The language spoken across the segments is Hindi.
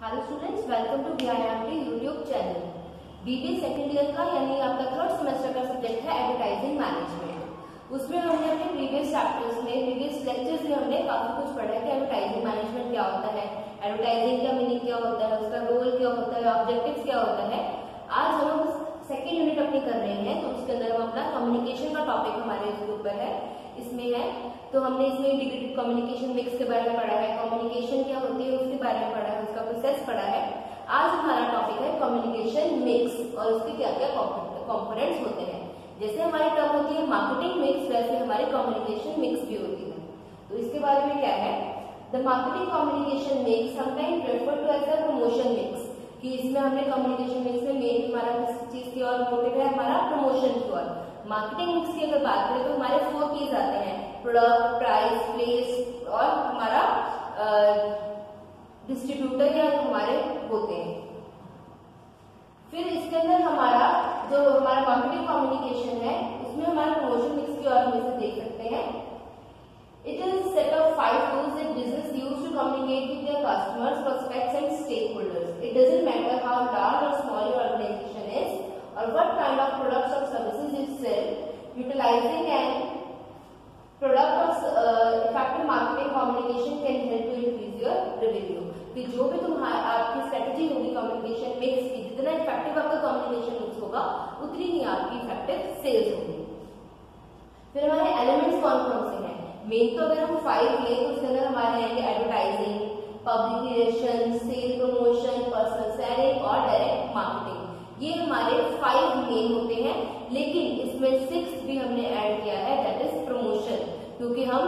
Hello students, welcome to BIMT YouTube channel. BBA second year का यानी आपका थर्ड सेमेस्टर का सब्जेक्ट है एडवर्टाइजिंग मैनेजमेंट। उसमें हमने अपने प्रीवियस चैप्टर्स में, प्रीवियस लेक्चर्स में हमने काफी कुछ पढ़ा है कि एडवर्टाइजिंग मैनेजमेंट क्या होता है, एडवर्टाइजिंग का मीनिंग क्या होता है, उसका रोल क्या होता है, ऑब्जेक्टिव्स क्या होता है। आज हम सेकेंड यूनिट अपनी कर रहे हैं, तो उसके अंदर हम अपना कम्युनिकेशन का टॉपिक हमारे इसके ऊपर है, इसमें है। तो हमने इसमें इंटीग्रेटेड कम्युनिकेशन मिक्स के बारे में पढ़ा है, कम्युनिकेशन क्या होती है उसके बारे में पढ़ा है, उसका प्रोसेस पढ़ा है। आज हमारा टॉपिक है कम्युनिकेशन मिक्स और उसके क्या क्या कंपोनेंट्स होते हैं। जैसे हमारी टर्म होती है मार्केटिंग मिक्स, वैसे हमारी कम्युनिकेशन मिक्स भी होती है। तो इसके बारे में क्या है, the marketing communication mix sometimes refer to as a promotion mix, कि इसमें हमने कम्युनिकेशन मिक्स में मेन हमारा किस चीज की और मोटिव है हमारा प्रमोशन की ओर। मार्केटिंग मिक्स की अगर बात करें तो हमारे 4 कीज आते हैं, प्रोडक्ट, प्राइस, प्लेस और हमारा डिस्ट्रीब्यूटर या हमारे होते हैं। फिर इसके अंदर हमारा जो हमारा मार्केटिंग कम्युनिकेशन है उसमें हमारा प्रमोशन मिक्स की ओर हम इसे देख सकते हैं। It is a set of 5 tools that business use to communicate with their customers, prospects and stakeholders. It doesn't matter how large or small your organization is or what kind of products or services you sell. Utilizing an product or effective marketing communication can help you increase your revenue. कि जो भी आपकी स्ट्रेटेजी होगी कम्युनिकेशन मिक्स की, जितना इफेक्टिव आपका कम्युनिकेशन मिक्स होगा उतनी ही आपकी इफेक्टिव सेल्स होगी। फिर हमारे एलिमेंट्स कौन कौन से हैं? मेन तो अगर हम 5 लें तो उसके अंदर हमारे आएंगे advertising, public relation, sale promotion, personal selling और डायरेक्ट मार्केटिंग। ये हमारे 5 मेन होते हैं, लेकिन इसमें 6 भी हमने ऐड किया है, दैट इज प्रमोशन। क्योंकि हम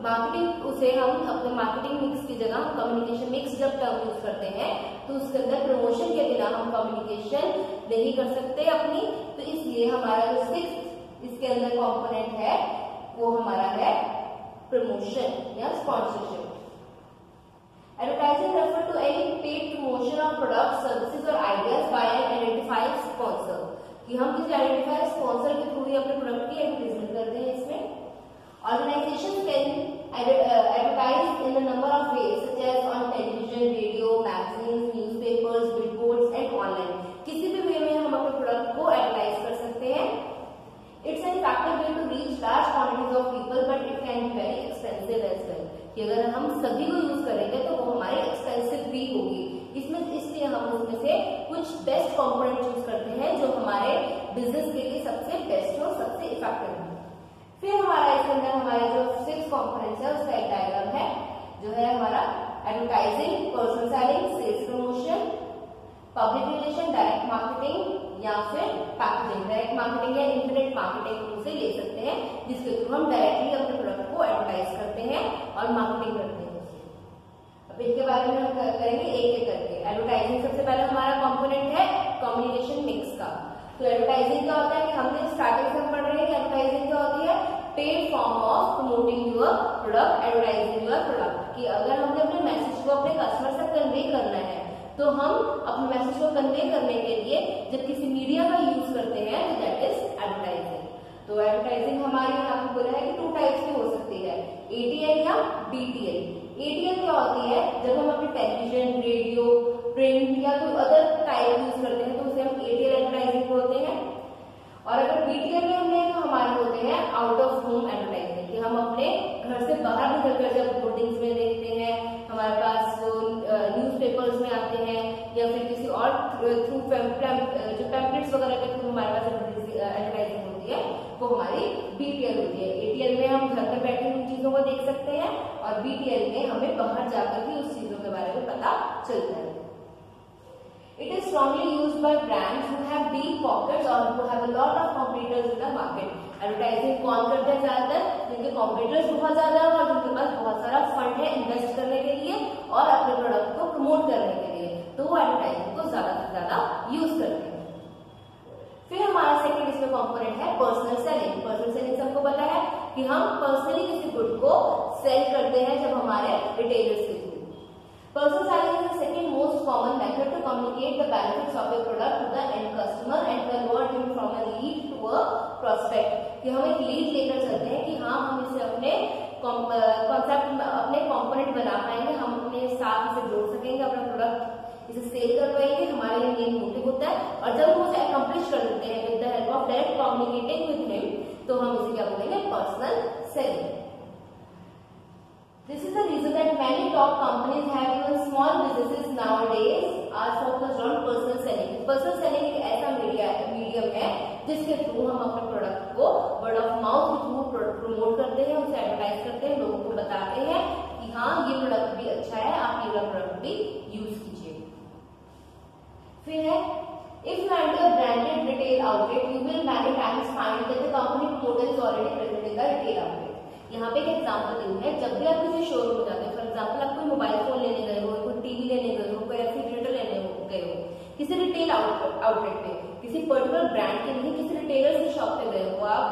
मार्केटिंग उसे हम अपने मार्केटिंग मिक्स की जगह कम्युनिकेशन मिक्स जब टर्म यूज करते हैं तो उसके अंदर प्रमोशन के बिना हम कम्युनिकेशन नहीं कर सकते अपनी। तो इसलिए हमारा जो 6 इसके अंदर कॉम्पोनेंट है वो हमारा है प्रमोशन या sponsorship. Advertising refer to any paid promotion of product, services और ideas by an identified sponsor, कि हम किसी आइडेंटिफाइड स्पॉन्सर के थ्रू ही अपने प्रोडक्ट की एडवर्टाइजमेंट करते हैं। इसमें organization can advertise in a number of ways such as on television, radio, magazines, newspapers, billboards and online. किसी भी वे में हम अपने प्रोडक्ट को एडवर्टाइज कर सकते हैं। It's an effective way to reach large quantities of people, but it can be very expensive as well. कि अगर हम सभी को यूज करेंगे तो वो हमारे एक्सपेंसिव भी होगी। इसमें इसलिए हम उसमें से कुछ बेस्ट कंपोनेंट चूज करते हैं जो हमारे बिजनेस के लिए सबसे बेस्ट और सबसे इफेक्टिव है। फिर हमारा इसके अंदर हमारे जो 6 कंपोनेंट्स है उसका एक डायग्राम है, जो है हमारा advertising, personal selling, sales promotion, public relation, direct marketing या फिर पैकेजिंग। डायरेक्ट मार्केटिंग या इंटरनेट मार्केटिंग से ले सकते हैं, जिसके थ्रू हम डायरेक्टली अपने प्रोडक्ट को एडवर्टाइज करते हैं और मार्केटिंग करते हैं उससे। अब इनके बारे में हम करेंगे एक एक करके। एडवर्टाइजिंग सबसे पहले हमारा कंपोनेंट है कम्युनिकेशन मिक्स का। तो एडवर्टाइजिंग क्या होता है कि हमने स्टार्टिंग से पढ़ रहे हैं कि एडवर्टाइजिंग क्या होती है, paid form of promoting your product, advertising your product. कि अगर हमने अपने मैसेज को अपने कस्टमर तक कन्वे करना है तो हम अपने मैसेज को कन्वे करने के लिए जब किसी मीडिया का यूज करते हैं तो दैट इज एडवर्टाइजिंग। तो एडवर्टाइजिंग हमारी यहाँ पे बोला है कि 2 टाइप्स की हो सकती है, ATL या BTL। ATL क्या होती है, जब हम अपने टेलीविजन, रेडियो, प्रिंट या कोई अदर टाइप यूज करते हैं तो उसे हम ATL एडवर्टाइजिंग बोलते हैं। और अगर BTL में हमने तो हमारे होते हैं आउट ऑफ होम एडवर्टाइजिंग, कि हम अपने घर से बाहर निकलकर जब होर्डिंग्स में देखते हैं, हमारे पास जो न्यूज़पेपर्स में आते हैं या फिर किसी और थ्रू जो पैम्पलेट्स वगैरह के थ्रू हमारे पास एडवर्टाइजिंग होती है वो हमारी BTL होती है। ATL में हम घर पर बैठे उन चीजों को देख सकते हैं और BTL में हमें बाहर जाकर भी उस चीजों के बारे में पता चलता है। It is strongly used by brands who have deep pockets or who have a lot of competitors in the market. Advertising कौन करते हैं ज्यादातर, जिनके कॉम्पिटिटर्स बहुत ज्यादा है और जिनके पास बहुत सारा फंड है इन्वेस्ट करने के लिए और अपने प्रोडक्ट को प्रमोट करने के लिए, तो वो एडवर्टाइजिंग को ज्यादा से ज्यादा यूज करते हैं। फिर हमारा सेकंड इसमें कंपोनेंट है पर्सनल सेलिंग। पर्सनल सेलिंग सबको पता है कि हम पर्सनली किसी गुड को सेल करते हैं जब हमारे रिटेलर्स के through. Personal selling is the second most common method to communicate the benefits of a product to the end customer and convert him from a lead to a prospect. कि हम एक लीड लेकर चलते हैं कि हाँ हम इसे अपने कॉन्सेप्ट अपने कंपोनेंट बना पाएंगे, हम अपने साथ इसे जोड़ सकेंगे अपना प्रोडक्ट इसे सेल कर पाएंगे, हमारे लिए मेन मोटिव होता है। और जब हम उसे अकम्प्लिश कर देते हैं with the help of direct communicating with him, तो हम इसे क्या बोलेंगे, personal selling. This is the reason that many top companies have even small businesses nowadays are focused on personal selling. Personal selling एक ऐसा मीडियम है जिसके थ्रू हम अपने प्रोडक्ट को वर्ड ऑफ माउथ के थ्रू प्रमोट करते हैं, उसे एडवर्टाइज करते हैं, लोगों को बताते हैं कि हाँ ये प्रोडक्ट भी अच्छा है, आप ये वाला प्रोडक्ट भी यूज कीजिए। फिर है if you enter a branded retail outlet, you will many times find that the company promoter is already present in the retail outlet. यहाँ पे एक एग्जाम्पल देनी है, जब भी आप किसी शोरूम में जाते हैं, फॉर एग्जाम्पल आप कोई मोबाइल फोन लेने गए हो, कोई टीवी लेने गए हो, कोई रेफ्रिजरेटर लेने गए हो, किसी रिटेल आउटलेट पे, किसी पर्टिकुलर ब्रांड के नहीं, किसी रिटेलर की शॉप पे गए हो आप,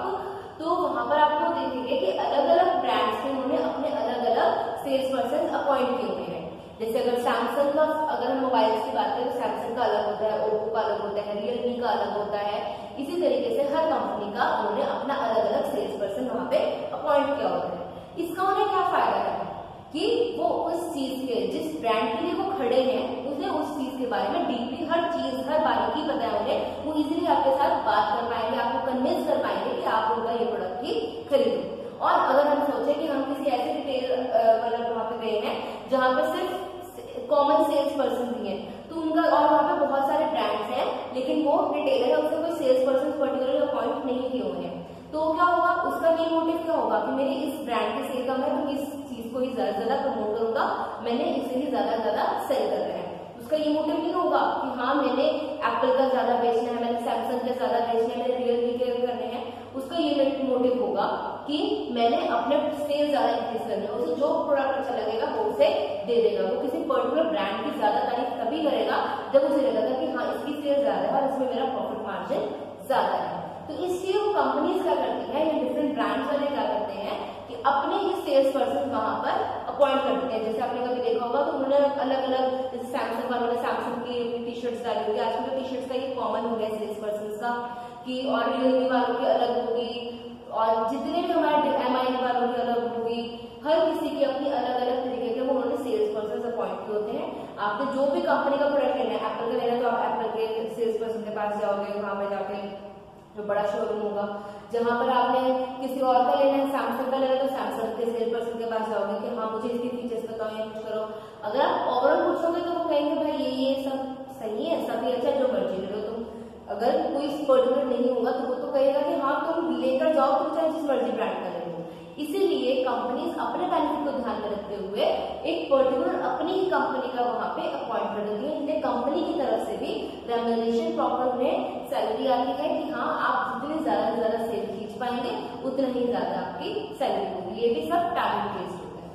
तो वहां पर आपको देखेंगे कि अलग अलग ब्रांड्स के उन्होंने अपने अलग अलग सेल्स पर्सन अपॉइंट किए हुए हैं। जैसे अगर सैमसंग का, अगर हम मोबाइल की बात करें तो सैमसंग का अलग होता है, ओप्पो का अलग होता है, रियलमी का अलग होता है। इसी तरीके से हर कंपनी का उन्होंने अपना अलग अलग सेल्स पर्सन वहां पे अपॉइंट किया होता है। इसका उन्हें क्या फायदा है कि वो उस चीज के, जिस ब्रांड के लिए वो खड़े हैं, उन्हें उस चीज के बारे में डीपली हर चीज, हर बारीकी पता है उन्हें, वो इजीली आपके साथ बात कर पाएंगे, आपको कन्विंस कर पाएंगे कि आप उनका ये प्रोडक्ट ही खरीदो। और अगर हम सोचे कि हम किसी ऐसे रिटेल मतलब वहां पे गए हैं जहां पे सिर्फ कॉमन सेल्स पर्सन भी है, तो उनका, और वहाँ पे बहुत सारे ब्रांड्स हैं लेकिन वो रिटेलर है, उससे कोई सेल्स पर्सन पर्टिकुलर अपॉइंट नहीं किए हुए हैं, तो क्या होगा, उसका मेन मोटिव क्या होगा कि मेरे इस ब्रांड की सेल कम है तो इस चीज को ही ज्यादा प्रमोट करूंगा, मैंने इसे ही ज्यादा सेल कर रहे हैं। उसका ये मोटिव नहीं होगा कि हाँ मैंने एप्पल का ज्यादा बेचना है, मैंने सैमसंग का ज्यादा बेचना है, मैंने रियलमी के करने हैं। उसका ये मोटिव होगा कि मैंने अपने सेल ज्यादा इंक्रीज करनी है, उसे जो प्रोडक्ट अच्छा लगेगा वो उसे दे देगा। वो किसी पर्टिकुलर ब्रांड की ज्यादा तारीफ तभी करेगा जब उसे लगेगा कि हाँ इसकी सेल ज्यादा है और इसमें मेरा प्रॉफिट मार्जिन ज्यादा है। तो इसलिए वो कंपनीज क्या करती है, या डिफरेंट ब्रांड्स वाले क्या करते हैं कि अपने ही सेल्स पर्सन वहां पर अपॉइंट करते हैं। जैसे आपने कभी देखा होगा तो उन्होंने अलग अलग, जैसे सैमसंग वालों ने सैमसंग की टी शर्ट्स डाली होगी, आजकल तो टी शर्ट्स का ये कॉमन हो गया सेल्स पर्सन का कि, और रियलमी वालों की अलग होगी, और जितने भी हमारे MI वालों की अलग होगी, हर किसी की अपनी अलग अलग तरीके के वो उन्होंने सेल्स पर्सन अपॉइंट किए होते हैं। आपने जो भी कंपनी का प्रोडक्ट लेना है, एप्पल का लेना है तो आप एप्पल के सेल्स पर्सन के पास जाओगे, वहां पर जाके जो बड़ा शोरूम होगा। जहां पर आपने किसी और का लेना है, सैमसंग का लेना है तो सैमसंग के सेल्स पर्सन के पास जाओगे कि हाँ मुझे इसके फीचर्स बताओ या कुछ करो। अगर आप ओवरऑल पूछोगे तो वो कहेंगे भाई ये सब सही है, सभी अच्छा, जो मर्जी ले लो तुम। अगर कोई पर्टिकुलर नहीं होगा तो वो तो कहेगा कि हाँ तुम लेकर जाओ, तुम चाहे जिस मर्जी ब्रांड का ले लो। इसीलिए कंपनीज अपने बेनिफिट को ध्यान में रखते हुए एक पर्टिकुलर अपनी ही कंपनी का वहां पे अपॉइंट कर देती है, जिन्हें कंपनी की तरफ से भी रेम्यूनरेशन प्रॉपर उन्हें सैलरी आती है कि हाँ आप जितनी ज्यादा से ज्यादा सेल खींच पाएंगे उतना ही ज्यादा आपकी सैलरी होगी। ये भी सब टारगेट बेस्ड होता है।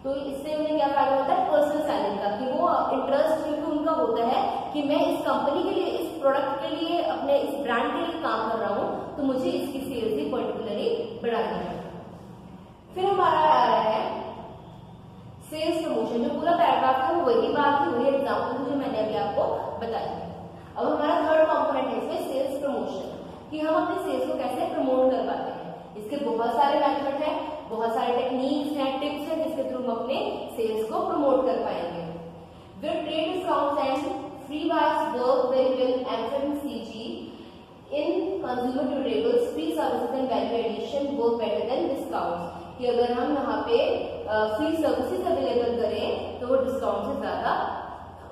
तो इससे उन्हें क्या फायदा होता है, पर्सनल सैलरी का, कि वो इंटरेस्ट क्योंकि उनका होता है कि मैं इस कंपनी के लिए, इस प्रोडक्ट के लिए, अपने इस ब्रांड के लिए काम कर रहा हूँ, तो मुझे इसकी सेल्स ही पर्टिकुलरली बढ़ानी है। फिर हमारा आ रहा है सेल्स प्रमोशन। जो पूरा पैराग्राफ है वो वही बात है, वही एग्जाम्पल जो मैंने अभी आपको बताई है। अब हमारा थर्ड कंपोनेंट है इसमें सेल्स प्रमोशन, कि हम अपने सेल्स को कैसे प्रमोट कर पाते हैं। इसके बहुत सारे मेथड हैं, बहुत सारे टेक्निक्स हैं, टिप्स हैं जिसके थ्रू हम अपने सेल्स को प्रमोट कर पाएंगे। Where trade discounts and free buys work very well, FMCG in consumer durables, free services and value addition work better than discounts। कि अगर हम यहाँ पे फ्री सर्विसेज अवेलेबल करें तो वो डिस्काउंट से ज्यादा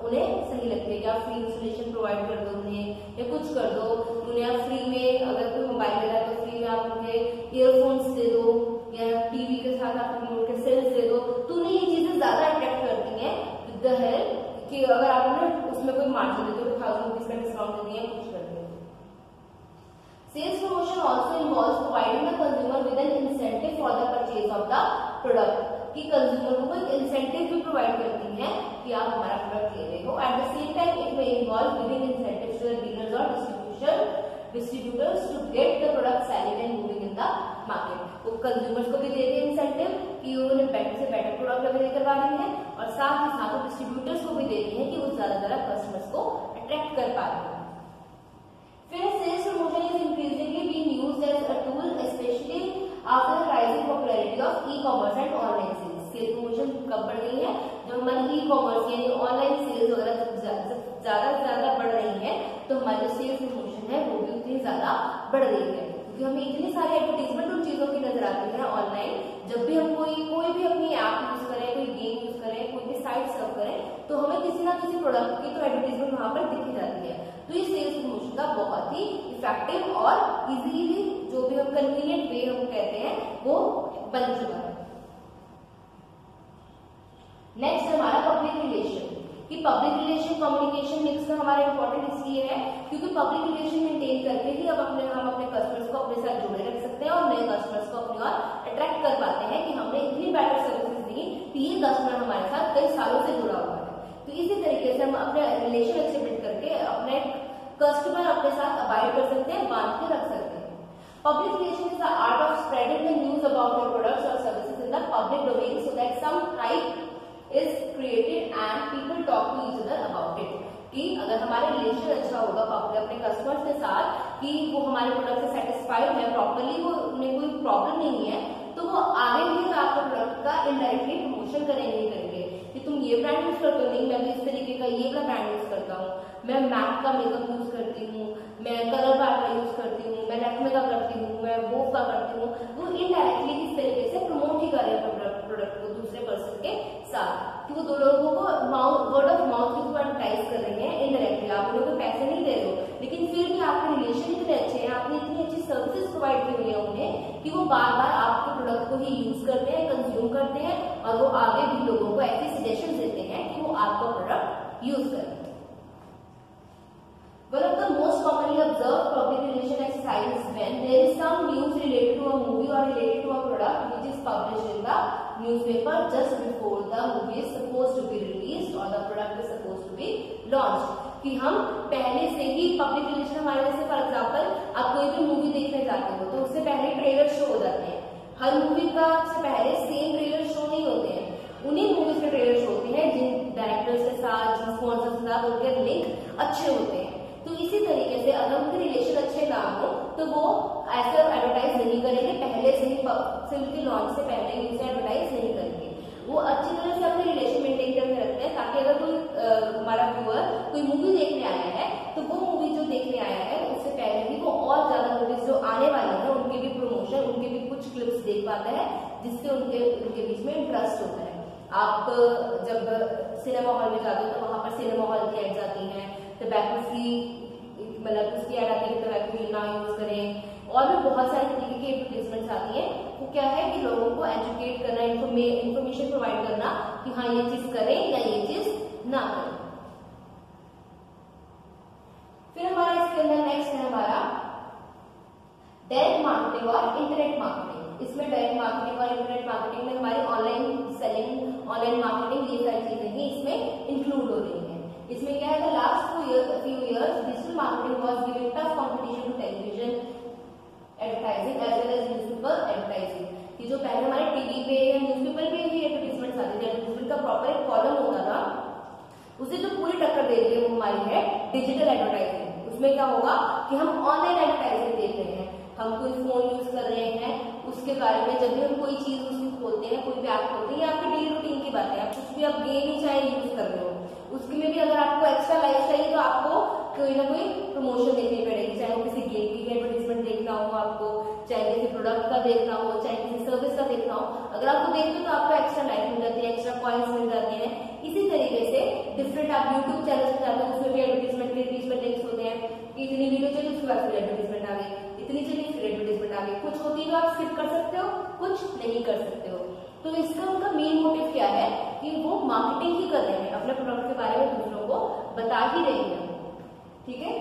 उन्हें सही लगती है। या फ्री इंस्टॉलेशन प्रोवाइड कर दो उन्हें, या कुछ कर दो उन्हें, आप फ्री में, अगर कोई मोबाइल ले रहा है तो फ्री में आप उन्हें ईयरफोन्स दे दो, या टीवी के साथ आप रिमोट के सेल्स दे दो, तो उन्हें ये चीजें ज्यादा अट्रैक्ट करती हैं विद द हेल्प कि अगर आप उन्हें उसमें कोई मार्जिन देते हो, 1000 रुपीज का डिस्काउंट दे दिया, कुछ कर दिया। Sales promotion also involves providing the consumer with an incentive for the purchase of the product, कि कंज्यूमर को कोई इंसेंटिव भी प्रोवाइड करती है कि आप हमारा प्रोडक्ट ले रहे हो। At the same time it may involve giving incentives to the dealers और distributors to get the product selling and moving in the market. वो कंज्यूमर्स को भी दे रहे हैं इंसेंटिव कि उन्होंने बेटर से बेटर प्रोडक्ट अवेलेबल करवा रही है, और साथ ही साथ डिस्ट्रीब्यूटर्स को भी दे रही है कि वो ज्यादा ज्यादा कस्टमर्स को अट्रैक्ट कर पा रहे हैं। फिर sales promotion is increasingly being used as a tool specially after the rising popularity of e-commerce and online sales. Sales promotion कब बढ़ गई है, जब हमारी ई-कॉमर्स यानी ऑनलाइन सेल्स वगैरह जब कितनी ज्यादा बढ़ रही है, क्योंकि हमें इतनी सारी एडवर्टीजमेंट उन चीजों की नजर आती है ऑनलाइन। जब भी हम कोई भी अपनी ऐप यूज करें, कोई गेम यूज करें, कोई भी साइट सर्व करें, तो हमें किसी ना किसी प्रोडक्ट की तो एडवर्टीजमेंट वहां पर दिखी जाती है। तो ये सेल्स प्रमोशन का बहुत ही इफेक्टिव और इजीली, जो भी हम कन्वीनियंट वे हम कहते हैं, वो बन चुका है। नेक्स्ट हमारा पब्लिक रिलेशन, कि पब्लिक रिलेशन कम्युनिकेशन मिक्स में हमारा इंपॉर्टेंट इसलिए है क्योंकि पब्लिक रिलेशन मेंटेन करके ही हम अपने कस्टमर्स को अपने साथ जुड़े रख सकते हैं और नए कस्टमर्स को अपनी ओर अट्रैक्ट कर पाते हैं कि हमने इतनी बेटर सर्विसेज दी कि ये कस्टमर हमारे साथ कई सालों से जुड़ा हुआ है। तो इसी तरीके से हम अपने रिलेशन अच्छे बिल्ड करके अपने कस्टमर अपने साथ अबाइड कर सकते हैं, बांध के रख सकते हैं। Public relation is the art of spreading the news about your products और services in the public domain so that some hype is created and people talk to each other about it। कि अगर हमारा रिलेशन अच्छा होगा अपने कस्टमर्स के साथ, कि वो हमारे प्रोडक्ट से सेटिस्फाइड है, प्रॉपरली वो उन्हें कोई प्रॉब्लम नहीं है, तो वो आगे भी आपके प्रोडक्ट का इनडायरेक्टली प्रमोशन करेंगे कि तुम ये ब्रांड यूज करते हो, नहीं मैं भी इस तरीके का ये वाला ब्रांड यूज करता हूँ, मैं मैक का मेकअप यूज करती हूँ, मैं कलर बार का यूज करती हूँ, मैं लैक्मे का करती हूँ, मैं वो का करती हूँ। वो इनडायरेक्टली इस तरीके से प्रमोट ही कर रहे हैं प्रोडक्ट को दूसरे पर्सन के साथ, कि वो दो लोगों को वर्ड ऑफ माउथ के थ्रू एडवर्टाइज कर रहे हैं इनडायरेक्टली। आप उन्हें कोई पैसे नहीं दे रहे हो, लेकिन फिर भी आपके रिलेशन इतने अच्छे हैं, आपने इतनी अच्छी सर्विसेज प्रोवाइड की हुई है उन्हें कि वो बार बार आपके प्रोडक्ट को ही यूज करते हैं, कंज्यूम करते हैं, और वो आगे भी लोगों को ऐसे सजेशन देते हैं कि वो आपका प्रोडक्ट यूज करें। One of the most commonly observed public relation exercise is when there is some news related to a movie or related to a product which is published in the newspaper just before the movie is supposed to be released or the product is supposed to be launched। कि हम पहले से ही पब्लिक रिलेशन हमारे जैसे फॉर एग्जाम्पल आप कोई भी मूवी देखने जाते हो तो उससे पहले ट्रेलर शो हो जाते हैं। हर मूवी का से पहले सेम ट्रेलर शो नहीं होते हैं, उन्हीं मूवीज के ट्रेलर शो होते हैं जिन डायरेक्टर्स के साथ, जिन स्पॉन्सर्स के साथ उनके लिंक अच्छे होते हैं। तो इसी तरीके से अगर उनके रिलेशन अच्छे ना हो तो वो ऐसा एडवर्टाइज नहीं करेंगे, पहले से ही फिल्म के लॉन्च से पहले ही उसे एडवर्टाइज नहीं करेंगे। वो अच्छी तरह से अपने रिलेशन मेंटेन करके रखते हैं ताकि अगर कोई हमारा व्यूअर कोई मूवी देखने आया है तो वो मूवी जो देखने आया है उससे पहले भी वो और ज्यादा मूवीज जो आने वाली है उनके भी प्रमोशन, उनके भी कुछ क्लिप्स देख पाता है, जिससे उनके बीच में इंटरेस्ट होता है। आप जब सिनेमा हॉल में जाते हो तो वहां पर सिनेमा हॉल की एड्स आती हैं, टबैको फ्री मतलब उसकी ऐड आती है, टबैको ना यूज करें, और भी बहुत सारे तरीके की एडवर्टाइजमेंट्स आती हैं। वो क्या है कि लोगों को एजुकेट करना, इन्फॉर्मेशन प्रोवाइड करना कि हाँ ये चीज करें या ये चीज ना करें। फिर हमारा इसके अंदर नेक्स्ट है हमारा डायरेक्ट मार्केटिंग और इंटरनेट मार्केटिंग। इसमें डायरेक्ट मार्केटिंग और इंटरनेट मार्केटिंग में हमारी ऑनलाइन सेलिंग, ऑनलाइन मार्केटिंग, ये सारी चीजें ही इसमें इंक्लूड हो रही है। इसमें क्या है, last few years digital marketing was giving tough competition to television advertising as well as newspaper advertising। कि जो पहले हमारे टीवी पे या न्यूज़पेपर पे भी एडवर्टाइजमेंट आती थी, एडवर्टाइजमेंट का प्रॉपर एक कॉलम होता था, उसे जो पूरी टक्कर दे रही है वो हमारी है डिजिटल एडवर्टाइजिंग। उसमें क्या होगा कि हम ऑनलाइन एडवर्टाइजिंग देख रहे हैं, हम कोई फोन यूज कर रहे हैं, उसके बारे में जब भी हम कोई चीज उसमें खोलते हैं, कोई भी ऐप खोलते हैं, या आपकी डेली रूटीन की बात है, आप कुछ भी आप गेम ही चाहे यूज कर रहे हो, उसके में भी अगर आपको एक्स्ट्रा लाइफ चाहिए तो आपको कोई ना कोई प्रमोशन देखनी पड़ेगी, चाहे वो किसी गेम की एडवर्टाइजमेंट देखना हो आपको, चाहे किसी प्रोडक्ट का देखना हो, चाहे किसी सर्विस का देखना हो। अगर आपको देखते हो तो आपको एक्स्ट्रा लाइफ मिल जाती है, एक्स्ट्रा कॉइन्स मिल जाते हैं। इसी तरीके से डिफरेंट आप यूट्यूब चैनल पे जाते हो, उसमें भी एडवर्टाइजमेंट के बीच में लिंक्स होते हैं कि इतनी वीडियो चली उसके बाद फिर एडवर्टाइजमेंट आ गई, इतनी चली फिर एडवर्टाइजमेंट आ गई। कुछ होती है तो आप स्किप कर सकते हो, कुछ नहीं कर सकते हो। तो इसका उनका मेन मोटिव क्या है कि वो मार्केटिंग ही कर रहे हैं, अपने प्रोडक्ट के बारे में दूसरों को बता ही रहे हैं। ठीक है।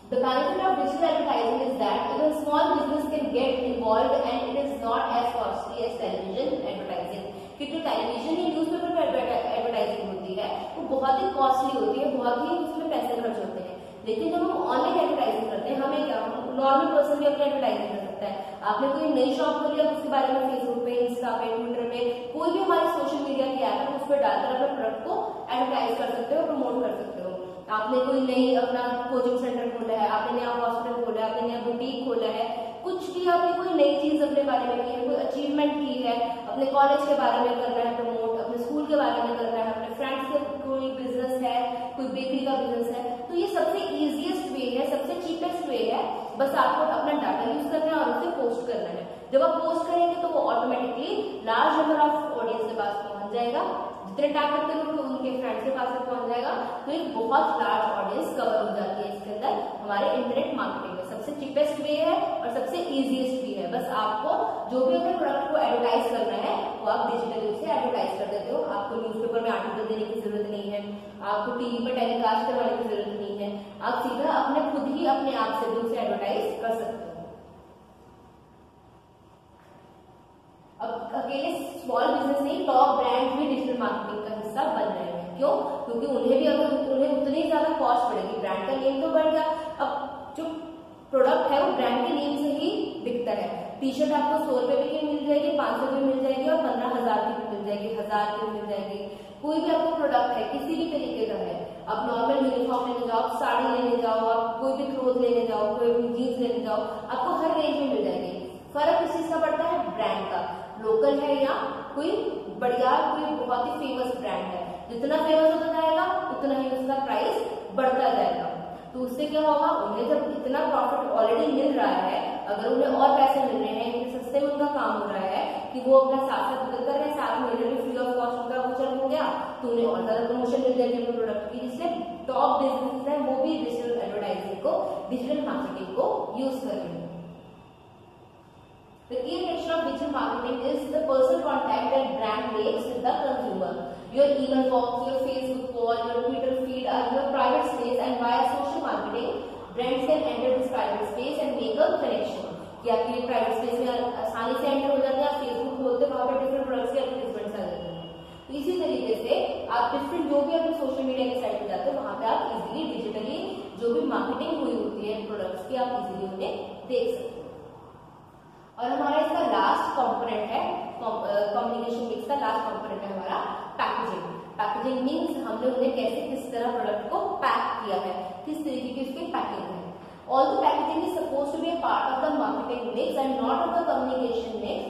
The benefit of digital advertising is that even small business can get involved and it is not as costly as television advertising। क्योंकि टेलीविजन या न्यूज़पेपर पर एडवर्टाइजिंग होती है वो बहुत ही कॉस्टली होती है, बहुत ही उसमें पैसे खर्च होते हैं। लेकिन जब हम ऑनलाइन एडवर्टाइजिंग करते हैं, हमें क्या, नॉर्मल पर्सन भी अपनी एडवर्टाइजिंग कर सकता है। आपने कोई नई शॉप खोली है, उसके बारे में फेसबुक पे, इंस्टा पे, ट्विटर पे, कोई भी हमारी सोशल मीडिया की ऐप है उस पर डालकर अपने प्रोडक्ट को एडवर्टाइज कर सकते हो, प्रमोट कर सकते हो। आपने कोई नई अपना कोचिंग सेंटर खोला है, आपने नया हॉस्पिटल खोला है, आपने नया बुटीक खोला है, कुछ भी आपने कोई नई चीज अपने बारे में की है, कोई अचीवमेंट की है, अपने कॉलेज के बारे में करना है प्रमोट, अपने स्कूल के बारे में करना है, अपने फ्रेंड्स के कोई बिजनेस है, कोई बेकरी का बिजनेस है, तो ये सबसे इजीएस्ट वे है, सबसे चीपेस्ट वे है। बस आपको अपना डाटा यूज करना है और उसे पोस्ट करना है। जब आप पोस्ट करेंगे तो वो automatically large number of audience के पास पहुंच जाएगा। जितने टैग करते लोग उनके फ्रेंड्स के पास तक पहुंच जाएगा। तो एक बहुत लार्ज ऑडियंस कवर हो जाती है इसके अंदर हमारे इंटरनेट मार्केटिंग में। सबसे चीपेस्ट वे है और सबसे इजीएस्ट वे है। बस आपको जो भी अपने प्रोडक्ट को एडवर्टाइज करना है वो आप डिजिटली उसे एडवर्टाइज कर देते हो। आपको न्यूज़पेपर में आर्टिकल देने की जरूरत नहीं है, आपको टीवी पर टेलीकास्ट करवाने की जरूरत नहीं है। आप सीधा अपने खुद ही अपने आप से भी उसे एडवर्टाइज कर सकते हो। अब अकेले स्मॉल बिजनेस नहीं, टॉप ब्रांड भी डिजिटल मार्केटिंग का हिस्सा बन रहे हैं। क्यों? क्योंकि उन्हें भी अगर उन्हें उतनी ज्यादा कॉस्ट पड़ेगी, ब्रांड का नेम तो बढ़ गया। अब जो प्रोडक्ट है वो ब्रांड के नेम से ही बिकता है। टी शर्ट आपको 100 रुपए की मिल जाएगी, 500 की मिल जाएगी और 15,000 की मिल जाएगी, 1000 की मिल जाएगी। कोई भी आपको प्रोडक्ट है किसी भी तरीके का है, आप नॉर्मल यूनिफॉर्म लेने जाओ, आप साड़ी लेने जाओ, आप कोई भी क्लोथ लेने जाओ, कोई भी जीन्स लेने जाओ, आपको हर रेंज में मिल जाएगी। फर्क किस चीज का पड़ता है? ब्रांड का, लोकल है या कोई बढ़िया कोई बहुत ही फेमस ब्रांड है। जितना फेमस होता जाएगा उतना ही उसका प्राइस बढ़ता जाएगा। तो उससे क्या होगा? उन्हें जब इतना प्रॉफिट ऑलरेडी मिल रहा है, अगर उन्हें और पैसे मिल रहे हैं, इतने सस्ते में उनका काम हो रहा है कि वो अपना साथ साथ बदल कर रहे हैं, साथ में भी फ्री ऑफ कॉस्ट उनका वो चल हो गया, तो उन्हें और ज्यादा प्रमोशन मिल जाएगी अपने प्रोडक्ट की। जिससे टॉप बिजनेस है वो भी डिजिटल एडवर्टाइजिंग को, डिजिटल मार्केटिंग को यूज कर रहे हैं। The key intention of digital marketing is the personal contact that brand makes with the consumer. Your email box, your Facebook wall, your Twitter feed are your private space, and via social marketing, brands can enter this private space and make a connection. कि आपकी प्राइवेट स्पेस में आसानी से एंटर हो जाते हैं। आप फेसबुक खोलते हैं, वहां पर डिफरेंट प्रोडक्ट्स के एडवर्टाइजमेंट्स आ जाते हैं। तो इसी तरीके से आप डिफरेंट जो भी अपने सोशल मीडिया के साइट पे जाते हैं, वहां पे आप इजीली डिजिटली जो भी मार्केटिंग हुई होती है प्रोडक्ट्स की, आप इजीली उन्हें देख सकते हैं। और हमारा इसका लास्ट कंपोनेंट है कम्युनिकेशन मिक्स का लास्ट कंपोनेंट है हमारा पैकेजिंग। पैकेजिंग मीन्स हमने उन्हें कैसे किस तरह प्रोडक्ट को पैक किया है, किस तरीके की उसकी पैकिंग है। Although packaging is supposed to be a part of the marketing mix and not of the communication mix,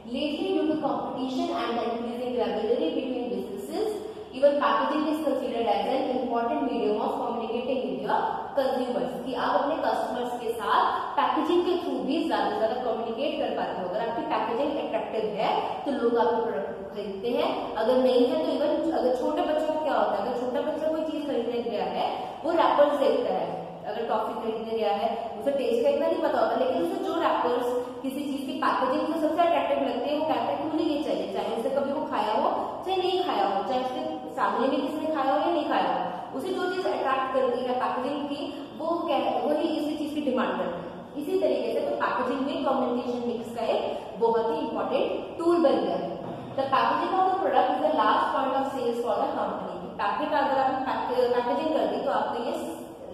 lately due to competition and the increasing rivalry between businesses, even packaging is considered as an important medium of communicating with your consumers। कि आप अपने कस्टमर्स के साथ पैकेजिंग के थ्रू भी ज्यादा से ज्यादा कम्युनिकेट कर पाते हो। अगर आपकी पैकेजिंग अट्रैक्टिव है तो लोग आपके प्रोडक्ट को खरीदते हैं, अगर नहीं है तो इवन अगर छोटे बच्चों को क्या होता है, अगर छोटा बच्चा कोई चीज खरीदने गया है वो रैपर्स देखता है। अगर टॉफी खरीदने गया है उसे टेस्ट का इतना नहीं पता होता, लेकिन उसे जो रैपर्स किसी चीज की पैकेजिंग को सबसे अट्रैक्टिव लगती है वो कहता है कि मुझे ये चाहिए, चाहे उसने कभी वो खाया हो चाहे नहीं खाया हो, चाहे उसके फैमिली में किसी ने खाया हो या नहीं खाया हो, उसे जो चीज अट्रैक्ट करती है पैकेजिंग की वही इसी चीज की डिमांड करती है। इसी तरीके से तो पैकेजिंग में कम्युनिकेशन मिक्स का एक बहुत ही इंपॉर्टेंट टूल बन गया है। The packaging of the product is the last point of sales for the company. Packet अगर आपने पैकेजिंग कर दी तो आपको ये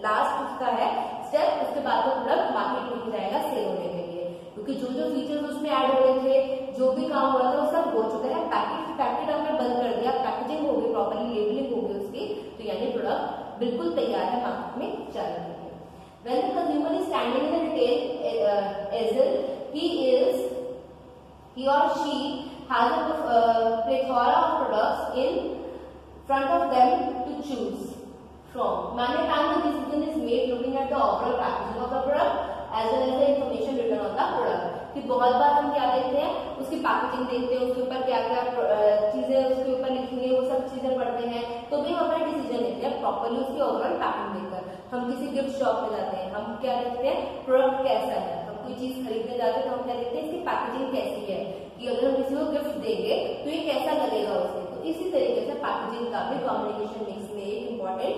लास्ट उसका है स्टेप, उसके बाद तो प्रोडक्ट मार्केट में जाएगा सेल होने के लिए, क्योंकि जो जो फीचर्स उसमें ऐड हो रहे थे, जो भी काम हो रहा था वो सब हो चुका है। पैकेट आपने बंद कर दिया, पैकेजिंग हो गई, प्रॉपर्ली लेबलिंग हो गई उसकी, तो यानी प्रोडक्ट बिल्कुल तैयार है मार्केट में जाने के लिए। When the consumer is standing in the retail aisle, he or she has a plethora of products in front of them to choose from. Many times the decision is made looking at the overall packaging of the product as well as the information written on the product. कि बहुत बार हम क्या देखते हैं, उसकी पैकेजिंग देखते हैं, उसके ऊपर क्या क्या चीजें उसके ऊपर लिखी हुई है वो सब चीजें पढ़ते हैं, तो भी हम अपना डिसीजन लेते हैं प्रॉपर्ली उसकी ओवरऑल पैकिंग देखकर। हम किसी गिफ्ट शॉप में जाते हैं, हम क्या देखते हैं, प्रोडक्ट कैसा है। हम कोई चीज खरीदने जाते हैं तो हम क्या देखते हैं, इसकी पैकेजिंग कैसी है, कि अगर हम किसी को गिफ्ट देंगे तो ये कैसा लगेगा उससे। तो इसी तरीके से पैकेजिंग का भी कम्युनिकेशन मिक्स में एक इम्पॉर्टेंट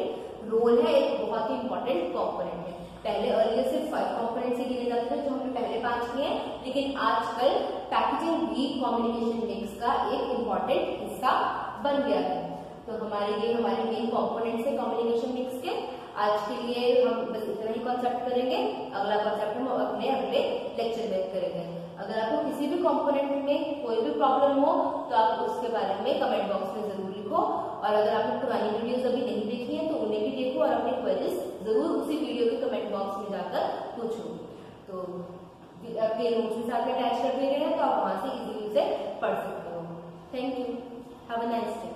रोल है, एक बहुत ही इंपॉर्टेंट कॉम्पोनेंट है। पहले अर्लियर सिर्फ 5 कॉम्पोनेंट से गिने जाते थे जो हमने पहले 5 किए, लेकिन आजकल पैकेजिंग भी कम्युनिकेशन मिक्स का एक इम्पॉर्टेंट हिस्सा बन गया है। तो हमारे मेन कॉम्पोनेंट्स है कम्युनिकेशन मिक्स के। आज के लिए हम बस इतना ही कॉन्सेप्ट करेंगे, अगला कॉन्सेप्ट हम अपने अगले लेक्चर में करेंगे। अगर आपको किसी भी कॉम्पोनेंट में कोई भी प्रॉब्लम हो तो आप उसके बारे में कमेंट बॉक्स में जरूर लिखो, और अगर आपने पुरानी वीडियोस अभी नहीं देखी है तो उन्हें भी देखो और अपने क्वेरीज जरूर उसी वीडियो के कमेंट बॉक्स में जाकर पूछो। तो आपके नोट्स भी साथ में अटैच कर दिए गए हैं, तो आप वहां से इजीली उसे पढ़ सकते हो। Thank you, have a nice day.